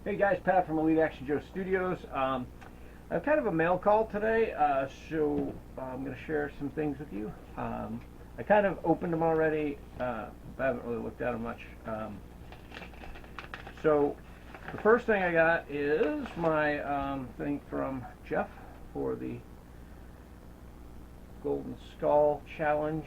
Hey guys, Pat from Elite Action Joe Studios. I have kind of a mail call today, so I'm going to share some things with you. I kind of opened them already, but I haven't really looked at them much. So the first thing I got is my thing from Jeff for the Golden Skull Challenge.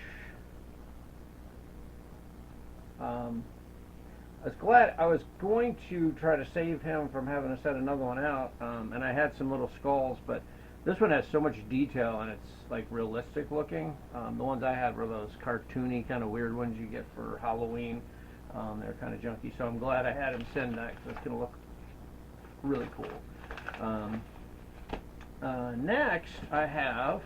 I was glad. I was going to try to save him from having to set another one out, and I had some little skulls, but this one has so much detail and it's like realistic looking. The ones I had were those cartoony kind of weird ones you get for Halloween. They're kind of junky, so I'm glad I had him send that because it's going to look really cool. Next I have,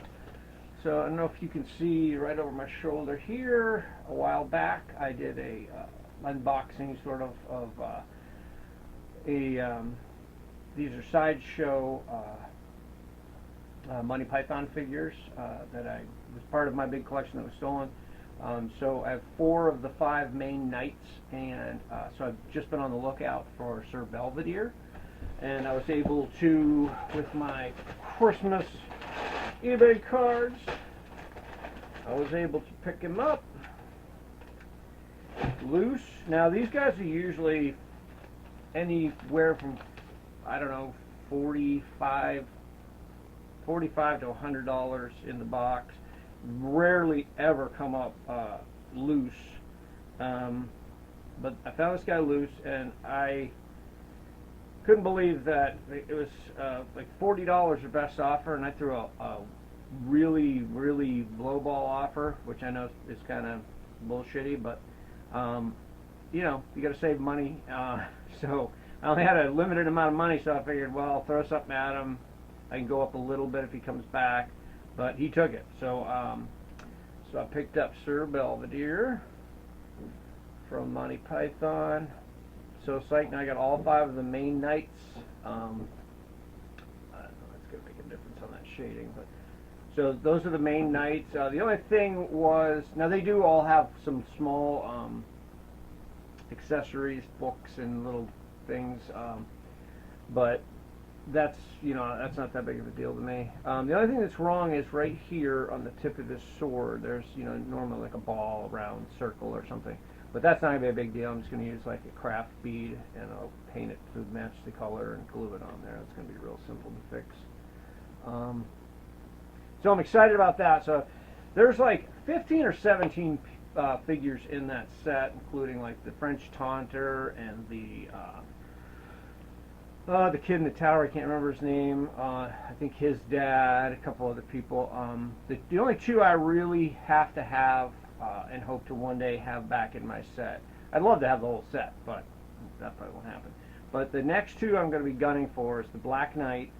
so I don't know if you can see right over my shoulder here, a while back I did a unboxing sort of these are Sideshow Monty Python figures that was part of my big collection that was stolen. So I have 4 of the 5 main knights, and so I've just been on the lookout for Sir Belvedere, and I was able to, with my Christmas eBay cards, I was able to pick him up loose. Now these guys are usually anywhere from, I don't know, $45 to $100 in the box. Rarely ever come up loose, but I found this guy loose, and I couldn't believe that it was like $40 or best offer, and I threw a really lowball offer, which I know is kind of bullshitty, but you know, you got to save money. So I only had a limited amount of money, so I figured, well, I'll throw something at him. I can go up a little bit if he comes back, but he took it. So so I picked up Sir Belvedere from Monty Python. So psyched. Now I got all 5 of the main knights. I don't know, that's going to make a difference on that shading, but so those are the main knights. The only thing was, now they do all have some small accessories, books and little things, but that's, you know, that's not that big of a deal to me. The only thing that's wrong is right here on the tip of this sword. There's, you know, normally like a ball, round circle or something, but that's not going to be a big deal. I'm just going to use like a craft bead, and I'll paint it to match the color and glue it on there. It's going to be real simple to fix. So I'm excited about that. So there's like 15 or 17 figures in that set, including like the French Taunter and the kid in the tower. I can't remember his name. I think his dad, a couple other people. The only 2 I really have to have and hope to one day have back in my set. I'd love to have the whole set, but that probably won't happen. But the next 2 I'm going to be gunning for is the Black Knight,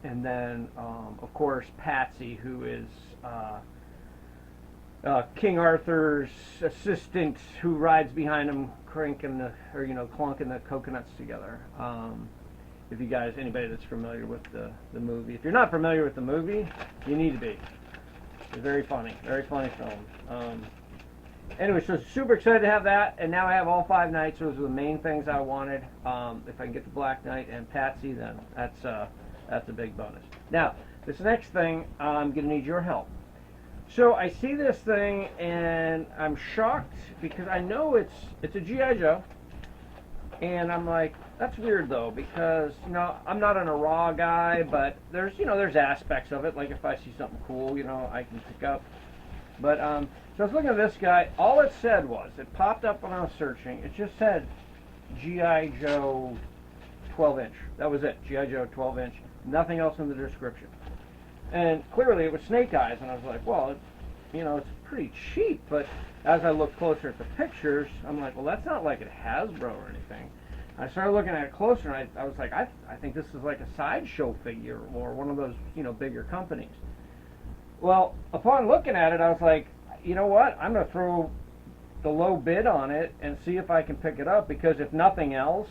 and then, of course, Patsy, who is King Arthur's assistant, who rides behind him, cranking clunking the coconuts together. If you guys, anybody that's familiar with the movie, if you're not familiar with the movie, you need to be. It's very funny film. Anyway, so super excited to have that, and now I have all 5 knights. Those are the main things I wanted. If I can get the Black Knight and Patsy, then that's a big bonus. Now, this next thing, I'm going to need your help. So I see this thing, and I'm shocked because I know it's a G.I. Joe, and I'm like, that's weird though, because, you know, I'm not an raw guy, but there's, you know, there's aspects of it, like if I see something cool, you know, I can pick up. But so I was looking at this guy. All it said was, it popped up when I was searching, it just said G.I. Joe 12-inch. That was it, G.I. Joe 12-inch. Nothing else in the description. And clearly it was Snake Eyes, and I was like, well, you know, it's pretty cheap. But as I looked closer at the pictures, I'm like, well, that's not like a Hasbro or anything. I started looking at it closer, and I was like, I think this is like a Sideshow figure or one of those, you know, bigger companies. Well, upon looking at it, I was like, you know what? I'm going to throw the low bid on it and see if I can pick it up, because if nothing else,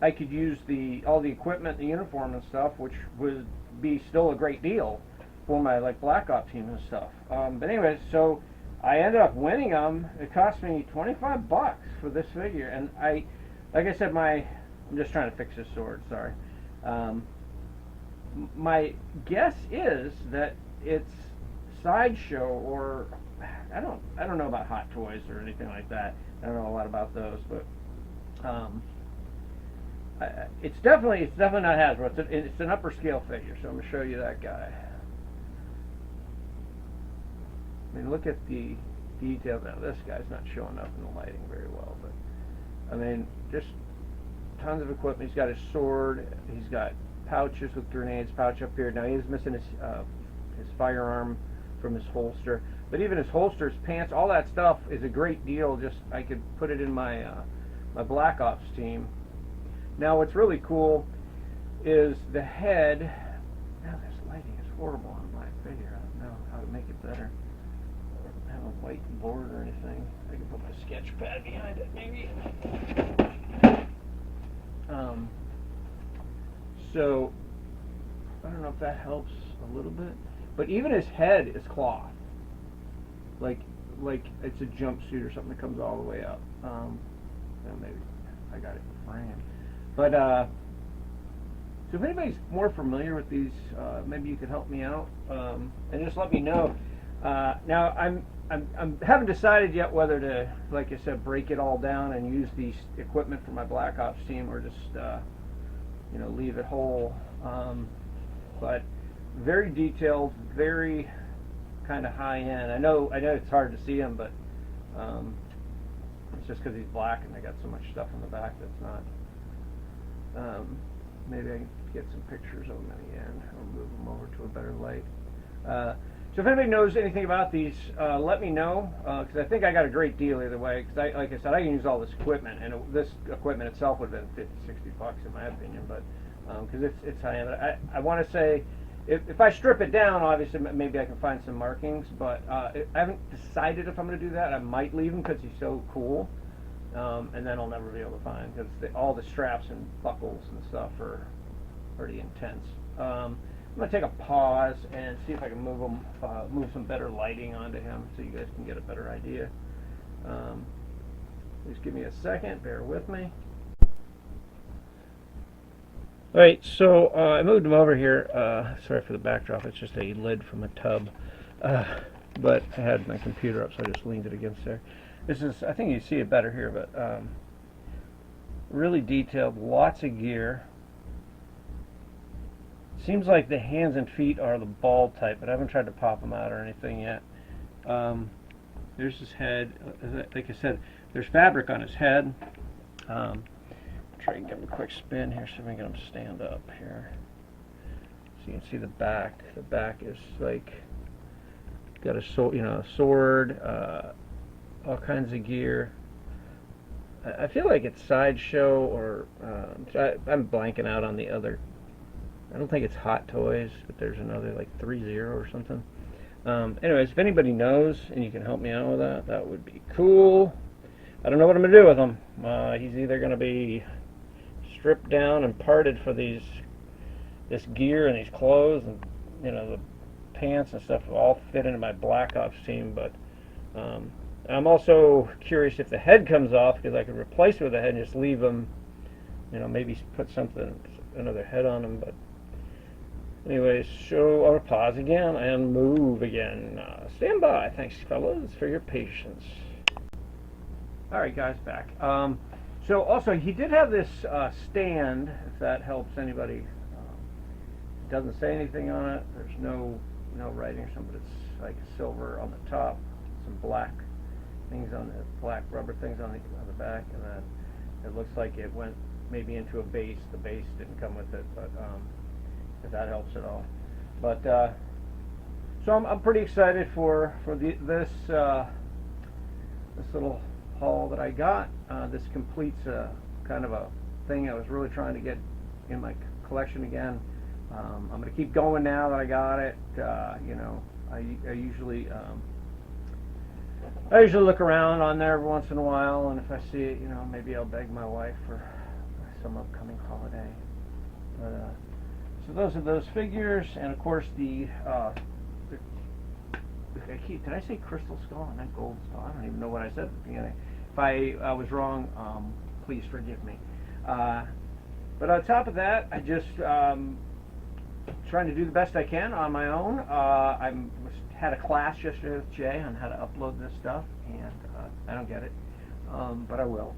I could use all the equipment, the uniform and stuff, which would be still a great deal for my like Black Ops team and stuff. But anyways, so I ended up winning them. It cost me 25 bucks for this figure, and like I said, I'm just trying to fix this sword. Sorry. My guess is that it's Sideshow, or I don't know about Hot Toys or anything like that. I don't know a lot about those, but it's definitely not Hasbro. It's an upper scale figure, so I'm gonna show you that guy. I mean, look at the detail. Now, this guy's not showing up in the lighting very well, but I mean, just tons of equipment. He's got his sword. He's got pouches with grenades. Pouch up here. Now he is missing his firearm from his holster, but even his holster, his pants, all that stuff is a great deal. Just I could put it in my my Black Ops team. Now, what's really cool is the head. Now this lighting is horrible on my figure. I don't know how to make it better. Have a white board or anything. I can put my sketch pad behind it, maybe. So I don't know if that helps a little bit, but even his head is cloth, like it's a jumpsuit or something that comes all the way up. Maybe I got it framed, but so if anybody's more familiar with these, maybe you could help me out and just let me know. Now I haven't decided yet whether to, like I said, break it all down and use these equipment for my Black Ops team, or just you know, leave it whole. But very detailed, very kind of high end. I know it's hard to see him, but it's just because he's black and I got so much stuff on the back that's not. Maybe I can get some pictures of him in the end, or move them over to a better light. So if anybody knows anything about these, let me know, because I think I got a great deal either way. Because like I said, I can use all this equipment, and this equipment itself would have been 50, 60 bucks in my opinion. But because it's high end, I want to say, if I strip it down, obviously maybe I can find some markings. But I haven't decided if I'm going to do that. I might leave him because he's so cool, and then I'll never be able to find, because all the straps and buckles and stuff are pretty intense. I'm going to take a pause and see if I can move some better lighting onto him so you guys can get a better idea. Just give me a second, bear with me. Alright, so I moved him over here. Sorry for the backdrop, it's just a lid from a tub. But I had my computer up, so I just leaned it against there. This is, I think you see it better here, but really detailed, lots of gear. Seems like the hands and feet are the ball type, but I haven't tried to pop them out or anything yet. There's his head. Like I said, there's fabric on his head. Try and give him a quick spin here, so we can get him stand up here. So you can see the back. The back is like got a sword, all kinds of gear. I feel like it's Sideshow, or I'm blanking out on the other. I don't think it's Hot Toys, but there's another like 3.0 or something. Anyways, if anybody knows and you can help me out with that, that would be cool. I don't know what I'm gonna do with him. He's either gonna be stripped down and parted for this gear and these clothes, and the pants and stuff will all fit into my Black Ops team. But I'm also curious if the head comes off, because I could replace it with a head and just leave him. Maybe put another head on him. But anyways, I'll pause again and move again. Stand by. Thanks, fellas, for your patience. Alright, guys, back. So also, he did have this stand, if that helps anybody. It doesn't say anything on it. There's no writing or something, but it's like silver on the top, some black things on the black rubber things on the back, and then it looks like it went maybe into a base. The base didn't come with it, but if that helps at all. But so I'm pretty excited for this little haul that I got. This completes kind of a thing I was really trying to get in my collection again. I'm going to keep going now that I got it. I usually look around on there every once in a while, and if I see it, maybe I'll beg my wife for some upcoming holiday. So those are those figures, and of course the did I say crystal skull? I meant gold skull. I don't even know what I said at the beginning. If I was wrong, please forgive me. But on top of that, I just trying to do the best I can on my own. I had a class yesterday with Jay on how to upload this stuff, and I don't get it, but I will.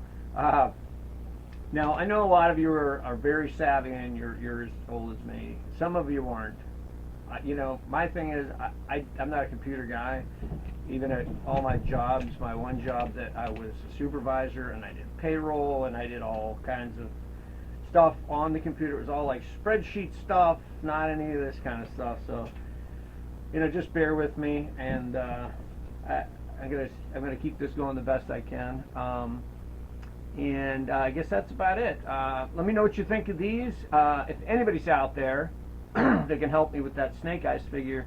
Now, I know a lot of you are very savvy and you're as old as me. Some of you aren't. You know, my thing is, I'm not a computer guy. Even at all my jobs, my one job that I was a supervisor, and I did payroll, and I did all kinds of stuff on the computer. It was all like spreadsheet stuff, not any of this kind of stuff. So, you know, just bear with me, and I'm gonna keep this going the best I can. And I guess that's about it. Let me know what you think of these. If anybody's out there that can help me with that Snake Eyes figure,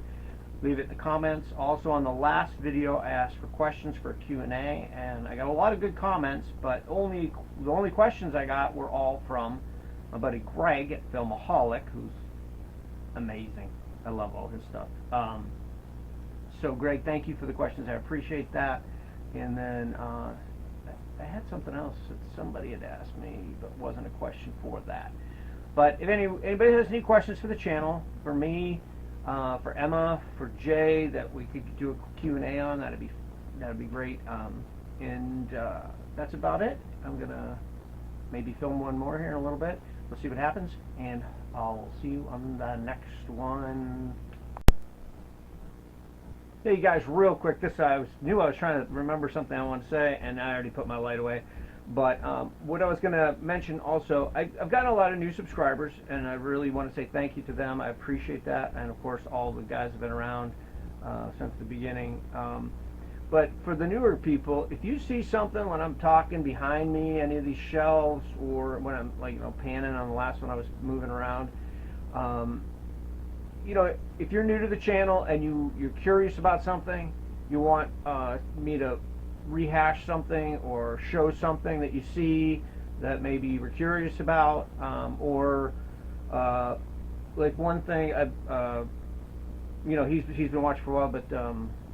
leave it in the comments. Also, on the last video, I asked for questions for a Q&A, and I got a lot of good comments, but the only questions I got were all from my buddy Greg at Filmaholic, who's amazing. I love all his stuff. So Greg, thank you for the questions. I appreciate that. And then I had something else that somebody had asked me, but wasn't a question for that. But if anybody has any questions for the channel, for me, for Emma, for Jay, that we could do a Q&A on, that'd be great. And that's about it. I'm gonna maybe film one more here in a little bit. We'll see what happens, and I'll see you on the next one. Hey guys, real quick, I knew I was trying to remember something I wanted to say, and I already put my light away. But what I was going to mention also, I've gotten a lot of new subscribers, and I really want to say thank you to them. I appreciate that, and of course all the guys have been around since the beginning. But for the newer people, if you see something when I'm talking behind me, any of these shelves, or when I'm panning on the last one I was moving around, you know, if you're new to the channel and you're curious about something, you want me to rehash something or show something that you see that maybe you were curious about, or like one thing, you know, he's been watching for a while, but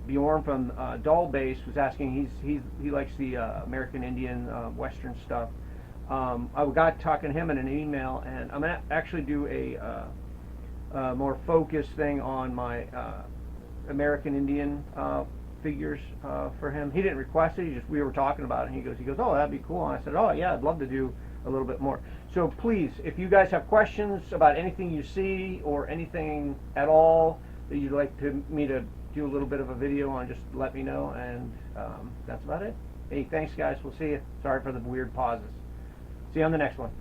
Bjorn from Doll Base was asking. He likes the American Indian Western stuff. I got talking to him in an email, and I'm gonna actually do a more focused thing on my American Indian figures for him. He didn't request it. We were talking about it, and he goes, oh, that'd be cool. And I said, oh yeah, I'd love to do a little bit more. So please, if you guys have questions about anything you see or anything at all that you'd like me to do a little bit of a video on, just let me know. And that's about it. Hey, thanks guys. We'll see you. Sorry for the weird pauses. See you on the next one.